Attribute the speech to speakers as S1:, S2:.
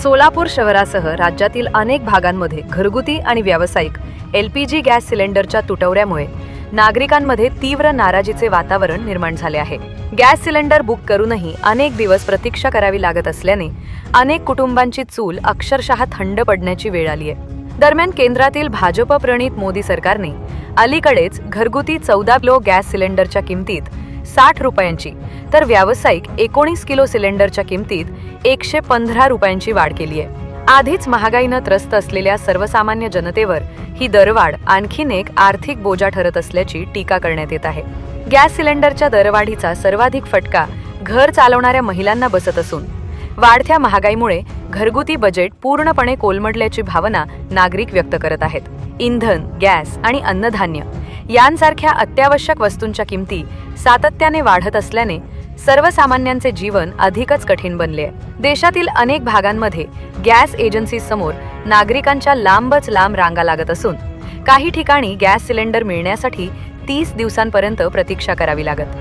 S1: सोलापूर शहरासह राज्यातील अनेक भागांमध्ये घरगुती आणि व्यावसायिक LPG गॅस सिलेंडरच्या तुटवड्यामुळे नागरिकांमध्ये तीव्र नाराजीचे वातावरण निर्माण झाले आहे। गॅस सिलेंडर बुक करूनही अनेक दिवस प्रतीक्षा करावी लागत असल्याने अनेक कुटुंबांची चूल अक्षरशः थंड पडण्याची वेळ आली आहे। दरम्यान केंद्रातील भाजप प्रणित मोदी सरकारने अलीकडेच घरगुती 14 किलो गॅस सिलेंडरच्या किमतीत 60 रुपयांची तर व्यावसायिक 19 किलो सिलेंडरच्या किमतीत 115 रुपयांची वाढ केली आहे। आधीच महागाईनं त्रस्त असलेल्या सर्वसामान्य जनतेवर ही दरवाढ आणखीन एक आर्थिक बोजा ठरत असल्याची टीका करण्यात येत आहे। गॅस सिलेंडरच्या दरवाढीचा सर्वाधिक फटका घर चालवणाऱ्या महिलांना बसत असून वाढत्या महागाईमुळे घरगुती बजेट पूर्णपणे कोलमडल्याची भावना नागरिक व्यक्त करत आहेत। इंधन, गॅस आणि अन्नधान्य यांसारख्या अत्यावश्यक वस्तूंच्या किमती सातत्याने वाढत असल्याने सर्वसामान्यांचे जीवन अधिकच कठीण बनले आहे। देशातील अनेक भागांमध्ये गॅस एजन्सीसमोर नागरिकांच्या लांबच लांब रांगा लागत असून काही ठिकाणी गॅस सिलेंडर मिळण्यासाठी 30 दिवसांपर्यंत प्रतीक्षा करावी लागत।